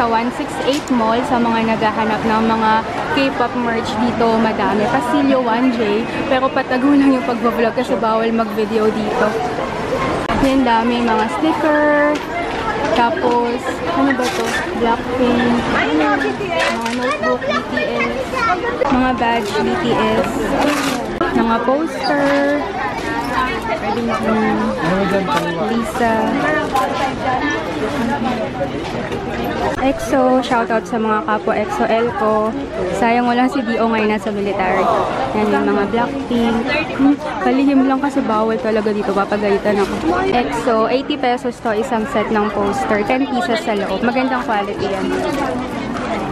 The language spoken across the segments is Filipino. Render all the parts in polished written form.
sa 168 Mall. Sa mga naghahanap ng mga K-pop merch dito, madami. Pasilyo 1J, pero patago lang yung pag-vlog kasi bawal mag-video dito. Yan, dami mga sticker. Tapos, ano ba to? Blackpink. Mga notebook BTS. Mga badge BTS. Mga poster. Lisa. EXO, shoutout sa mga kapwa EXO Elco. Sayang wala si Dio ngayon nasa military. Yan yung mga Blackpink. Palihim lang kasi bawal talaga dito. Papagalitan ako. EXO, 80 pesos to isang set ng poster. 10 pieces sa loob. Magandang quality yan.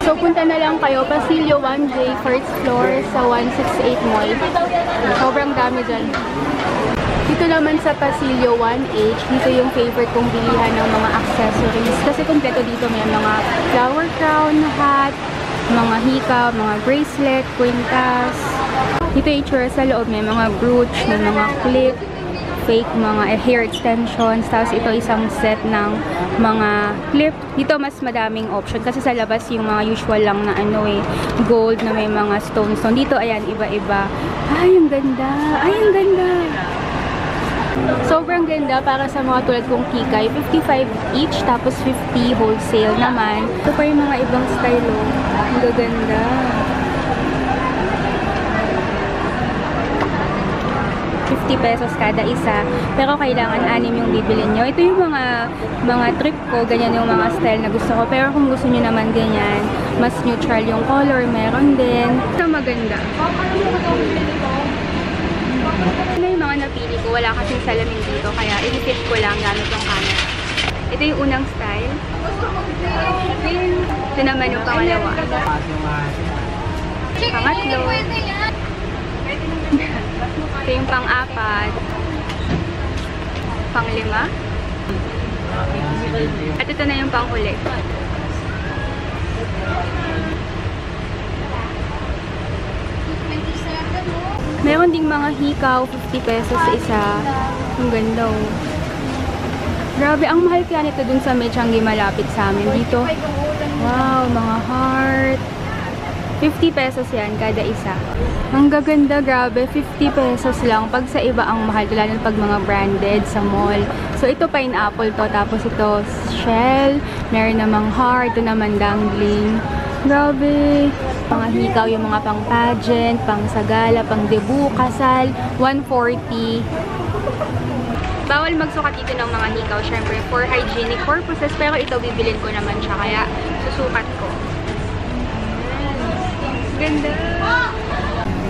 So, punta na lang kayo. Pasilyo 1J, first floor sa 168 Mall. Sobrang dami dyan. Dito naman sa Pasilyo 1H, dito yung favorite kong bilihan ng mga accessories. Kasi kompleto dito may mga flower crown, hat, mga hikaw, mga bracelet, kwintas. Dito yung itsura sa loob, may mga brooch, may mga clip, fake mga hair extensions. Tapos ito isang set ng mga clip. Dito mas madaming option kasi sa labas yung mga usual lang na gold na may mga stones. Dito ayan, iba-iba. Ay, ang ganda! Ay, ang ganda! Sobrang ganda para sa mga tulad kong kikay. 55 each, tapos 50 wholesale naman. Ito pa yung mga ibang style, oh. Ang gaganda. ₱50 kada isa. Pero kailangan 6 yung bibilin nyo. Ito yung mga trip ko. Ganyan yung mga style na gusto ko. Pero kung gusto nyo naman ganyan, mas neutral yung color, meron din. Ito maganda. Ano yung mga napili ko? Wala kasing salamin dito. Kaya i-fit ko lang gamit yung camera. Ito yung unang style. Ito naman yung pangalawa. Pangatlo. Ito yung pang-apat. Pang-5. At ito na yung pang-huli. Meron ding mga hikaw, 50 pesos sa isa. Ang ganda, oh. Grabe, ang mahal kaya nito dun sa Mechanggi malapit sa amin. Dito, wow, mga heart. 50 pesos yan kada isa. Ang gaganda, grabe. 50 pesos lang. Pag sa iba ang mahal, lalo pag mga branded sa mall. So, ito pineapple to. Tapos ito shell. Meron namang heart. Ito naman dangling. Grabe. Mga hikaw, yung mga pang pageant, pang sagala, pang debut, kasal. 140. Bawal magsukat dito ng mga hikaw. Syempre, for hygienic purposes. Pero ito, bibilin ko naman siya. Kaya, susukat ko. Ganda!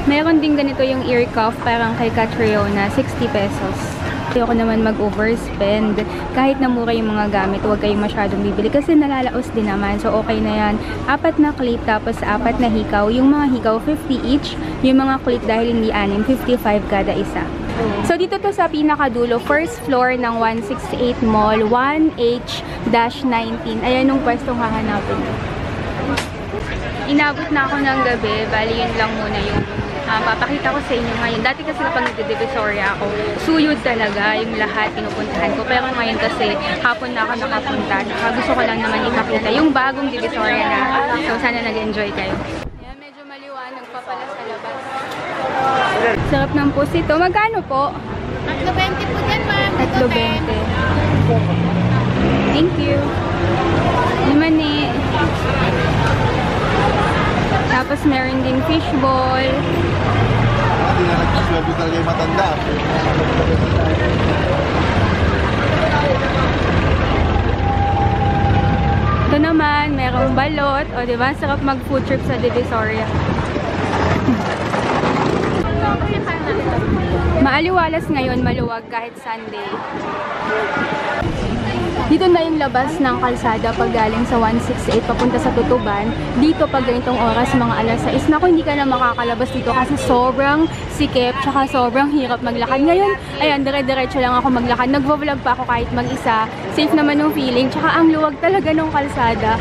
Meron din ganito yung ear cuff, parang kay Catriona, 60 pesos. Ayoko naman mag-overspend. Kahit na mura yung mga gamit, huwag kayong masyadong bibili kasi nalalaos din naman. So, okay na yan. 4 na clip, tapos 4 na hikaw. Yung mga hikaw, 50 each. Yung mga clip dahil hindi 6, 55 kada isa. So, dito to sa pinakadulo, first floor ng 168 Mall, 1H-19. Ayan yung pwestong hahanapin. Inabot na ako ng gabi. Bali, yun lang muna yung papakita ko sa inyo ngayon. Dati kasi kapag nagde-Divisoria ako, suyod talaga yung lahat pinupuntahan ko. Pero ngayon kasi hapon na ako nakapunta. Gusto ko lang naman ipakita yung bagong Divisoria na. So, sana nag-enjoy kayo. Ayan, medyo maliwanag pa pala sa labas. Sarap ng pusito. Magkano po? 3.20 po dyan, ma'am. 3.20. Thank you. Naman eh. Tapos meron din fishball. Hindi na nagpasweldo talaga yung matanda. Ito naman, merong balot. O, diba? Sarap mag-food trip sa Divisoria. Maaliwalas ngayon, maluwag kahit Sunday. Dito na yung labas ng kalsada pag galing sa 168 papunta sa Tutuban. Dito pag ganitong oras, mga alas 6. Naku, hindi ka na makakalabas dito kasi sobrang sikip tsaka sobrang hirap maglakad. Ngayon, ayan, dire-diretso lang ako maglakad. Nagvo-vlog pa ako kahit mag-isa. Safe naman yung feeling. Tsaka ang luwag talaga ng kalsada.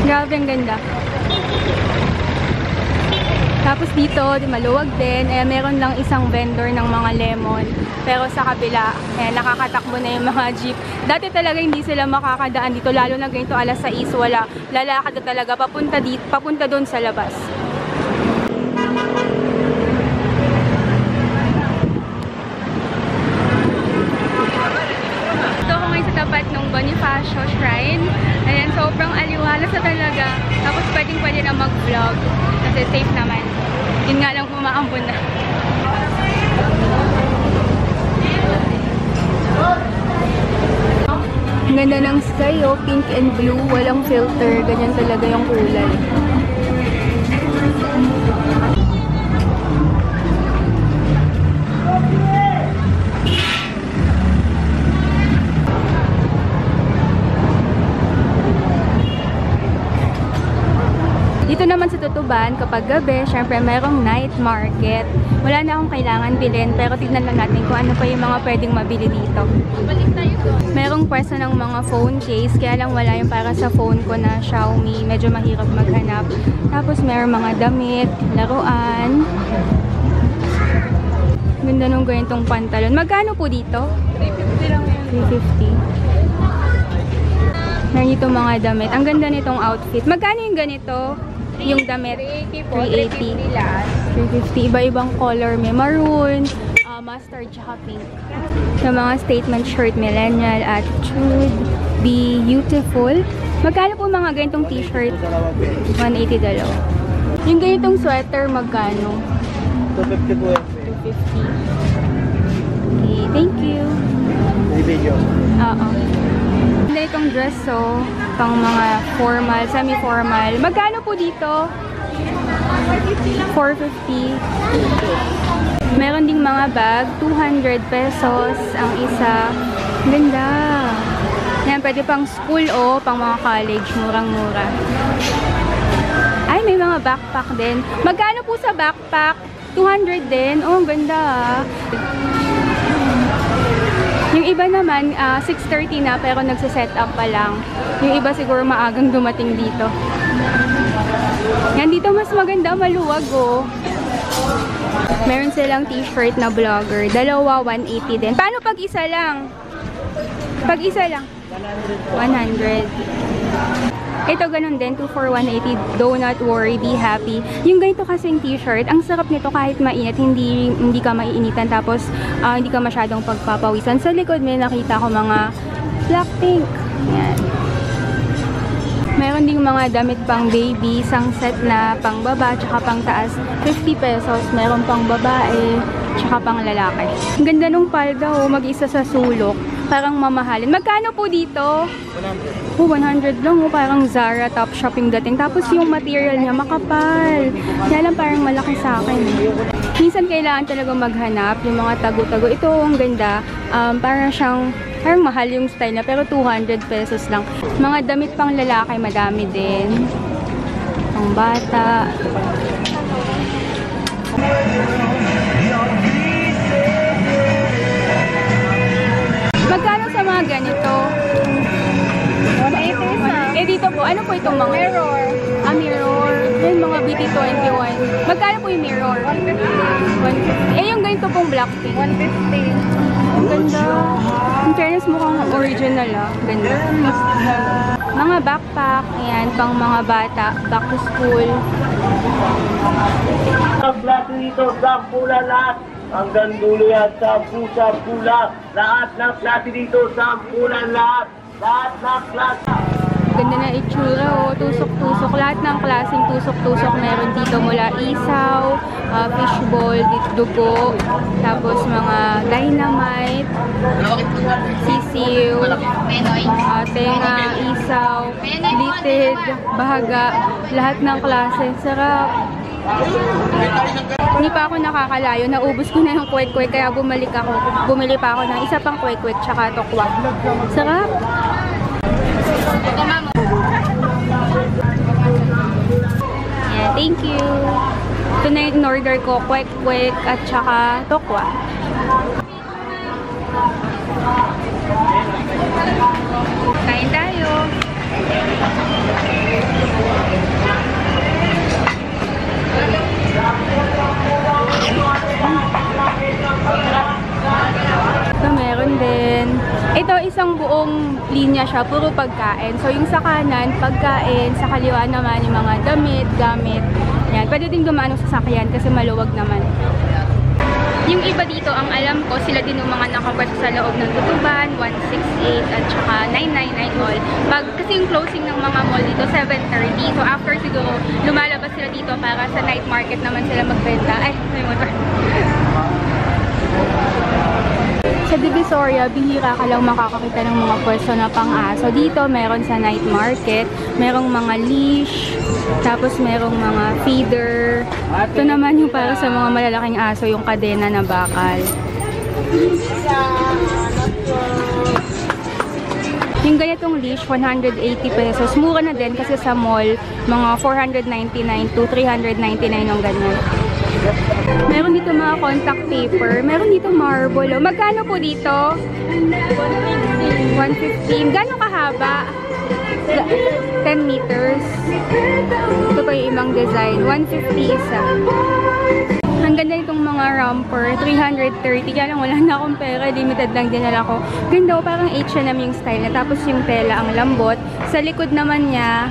Grabe, ang ganda. Tapos dito, maluwag din. Meron lang isang vendor ng mga lemon. Pero sa kabila, nakakatakbo na yung mga jeep. Dati talaga hindi sila makakadaan dito. Lalo na ganito alas 6, wala. Lalakad na talaga papunta doon sa labas. Ito ako ngayon sa tapat ng Bonifacio Shrine. Ayan, sobrang aliwalas na talaga. Tapos pwede na mag-vlog. Kasi safe naman. Yun nga lang pumaambon na. Ang ganda ng sky, oh. Pink and blue. Walang filter. Ganyan talaga yung kulay. Dito naman sa Tutuban, kapag gabi, syempre mayroong night market. Wala na akong kailangan bilhin, pero tignan lang natin kung ano pa yung mga pwedeng mabili dito. Merong pwesto ng mga phone case, kaya lang wala yung para sa phone ko na Xiaomi. Medyo mahirap maghanap. Tapos merong mga damit, laruan. Ganda nung ganitong pantalon. Magkano po dito? 350 lang yan. 350. Meron dito mga damit. Ang ganda nitong outfit. Magkano yung ganito? Yung damit? 380 po. 350. Iba-ibang color. May maroon, mustard, tsaka pink. Sa mga statement shirt, millennial, attitude, be beautiful. Magkano po mga ganitong t-shirt? 180 dalaw. Yung ganitong sweater, magkano? 250 po yan. 250. Okay, thank you. Video. Oo. Ganda itong dress, so, pang mga formal, semi-formal. Magkano po dito? 450. Meron ding mga bag, 200 pesos ang isa. Ganda. Yan, pwede pang school o pang mga college. Murang-mura. Ay, may mga backpack din. Magkano po sa backpack? 200 din. Oh, ang ganda ah. Yung iba naman, 6:30 na pero nagsiset up pa lang. Yung iba siguro maagang dumating dito. Yan, dito mas maganda, maluwag oh. Meron silang t-shirt na vlogger. Dalawa, 180 din. Paano pag isa lang? Pag isa lang? 100. Ito ganun din, 2 for 180. Do not worry, be happy. Yung ganito kasing t-shirt, ang sarap nito kahit mainit, hindi ka maiinitan, tapos hindi ka masyadong pagpapawisan. Sa likod may nakita ko mga Blackpink. Yan. Meron ding mga damit pang baby, isang set na pang baba, tsaka pang taas, 50 pesos. Meron pang babae, tsaka pang lalaki. Ang ganda nung palda, oh, mag-isa sa sulok. Parang mamahalin. Magkano po dito? 100. Oh, 100 lang. Oh, parang Zara top shopping dating. Tapos yung material niya makapal. Kaya lang parang malaki sa akin. Minsan kailangan talaga maghanap yung mga tago-tago. Ito, ang ganda. Parang mahal yung style na, pero 200 pesos lang. Mga damit pang lalaki, madami din. Pang bata. Magkano sa mga ganito? 180 eh dito po, ano po itong mga? Mirror. Mirror. Yung mga BT21. Magkano po yung mirror? 150. Eh yung ganito pong Blackpink? 150. Ang ganda. In fairness, mukhang original ah. Ganda. Mga backpack. Ayan, pang mga bata. Back to school. Ang klase dito, sampulan lahat. Hanggang dulo yan, sampu-sampula. Lahat ng klase dito, sampulan lahat. Lahat ng klase. Ganda na itsura, oh. Tusok-tusok. Lahat ng klaseng tusok-tusok meron dito, mula isaw, fishball, dugo, tapos mga dynamite, sisiw, tenga, isaw, litid, bahaga, lahat ng klase. Sarap. Hindi pa ako nakakalayo. Naubos ko na yung kwek-kwek, kaya bumili pa ako ng isa pang kwek-kwek tsaka tokwa. Sarap. Yeah, thank you. Ito na yung order ko, kwek-kwek at tsaka tokwa. Kain tayo. isang buong linya siya, puro pagkain. So yung sa kanan, pagkain, sa kaliwa naman yung mga damit, gamit. Yan, pwede din dumaan ng sasakyan kasi maluwag naman. Yung iba dito, ang alam ko, sila din yung mga nakapwesto sa loob ng Tutuban, 168 at saka 999 mall. Kasi yung closing ng mga mall dito, 7:30. So after siguro, lumalabas sila dito para sa night market naman sila magbenta. Ay, may motor. Sa Divisoria, bihira ka lang makakakita ng mga pwesto na pang-aso. Dito, meron sa night market, merong mga leash, tapos merong mga feeder. Ito naman yung para sa mga malalaking aso, yung kadena na bakal. Yung ganitong leash, 180 pesos. Mura na din kasi sa mall, mga 499 to 399 yung ganyan. Meron dito mga contact paper. Meron dito marble. Oh. Magkano po dito? 115. Gano'ng kahaba? 10 meters. Ito pa yung ibang design. 150 isa. Ang ganda itong mga romper. 330. Kaya lang wala na akong pera. Limited lang dinala ko. Ganda oh, parang H&M yung style na. Tapos yung tela ang lambot. Sa likod naman niya,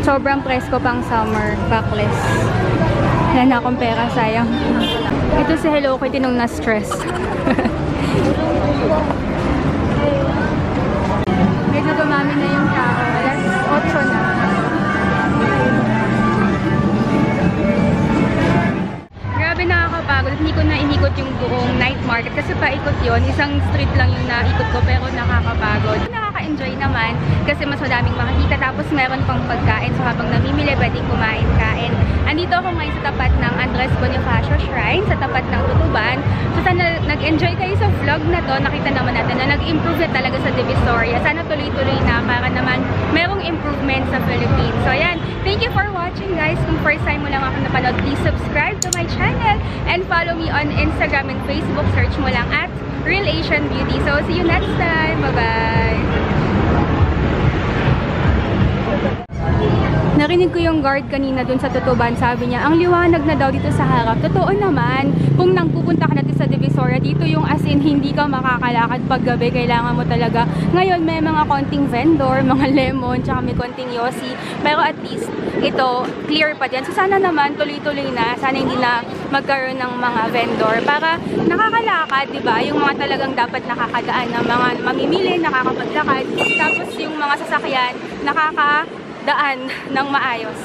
sobrang presko pang summer. Backless. Wala na akong pera, sayang. Ito si Hello Kitty nung na-stress. Medyo dumami na yung tao. Alas 8 na. Grabe, nakakapagod. Hindi ko na inikot yung buong night market kasi paikot yon. Isang street lang yung naikot ko pero nakakapagod. Nakaka-enjoy naman kasi mas madaming makikita tapos meron pang pagkain. So habang namimili, pwedeng kumain-kain. Andito ako ngayon sa tapat ng Andres Bonifacio Shrine, sa tapat ng Tutuban. So sana nag-enjoy kayo sa vlog na to. Nakita naman natin na nag-improve na talaga sa Divisoria. Sana tuloy-tuloy na para naman merong improvement sa Philippines. So ayan, thank you for watching guys. Kung first time mo lang ako napanood, please subscribe to my channel and follow me on Instagram and Facebook. Search mo lang at Real Asian Beauty. So see you next time. Bye-bye! Narinig ko yung guard kanina dun sa Tutuban. Sabi niya, ang liwanag na daw dito sa harap. Totoo naman, kung nang pupunta ka natin sa Divisoria, dito yung as in, hindi ka makakalakad pag gabi. Kailangan mo talaga. Ngayon, may mga konting vendor, mga lemon, tsaka may konting yosi. Pero at least, ito, clear pa din. So sana naman, tuloy-tuloy na. Sana hindi na magkaroon ng mga vendor. Para nakakalakad, di ba? Yung mga talagang dapat nakakadaan na mga mamimili, nakakapaglakad. Tapos yung mga sasakyan, nakakadaan ng maayos.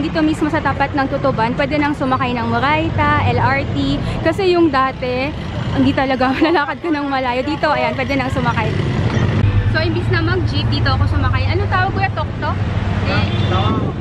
Dito mismo sa tapat ng Tutuban, pwede nang sumakay ng Moraita, LRT, kasi yung dati, hindi talaga lalakad ka ng malayo. Dito, ayan, pwede nang sumakay. So, imbis na mag-jeep, dito ako sumakay. Ano tawag ko ya? Tok-tok?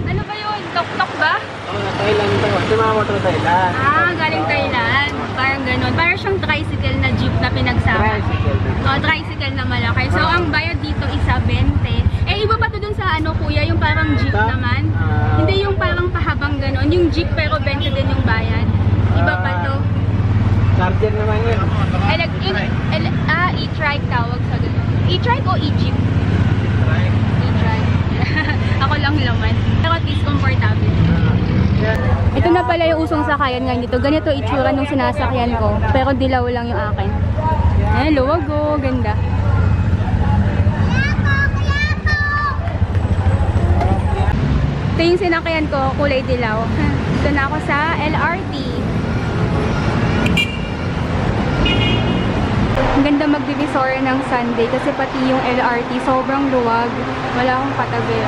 Ano ba yun? Tok-tok ba? Oo, Thailand ito. Sumama ito Thailand. Ah, galing Thailand. Parang ganun. Parang siyang tricycle na jeep na pinagsama. Tricycle. Oh, tricycle na malaki. So, ang bayad dito isa 20. Eh, iba pa to dun sa ano, kuya, yung parang jeep naman. Hindi yung parang pahabang ganun. Yung jeep pero 20 din yung bayad. Iba pa to. Charger naman yun. E-trike tawag sa ganun. E-trike o e-jeep? E-trike. Ako lang laman. Pero at least comfortable. Ito na pala yung usong sakayan ngayon dito. Ganito itsura nung sinasakyan ko. Pero dilaw lang yung akin. Eh, luwag o. Ganda. Ito yung sinakyan ko, kulay dilaw. Ito na ako sa LRT. Ang ganda mag-Divisoria ng Sunday kasi pati yung LRT sobrang luwag. Wala akong katabi.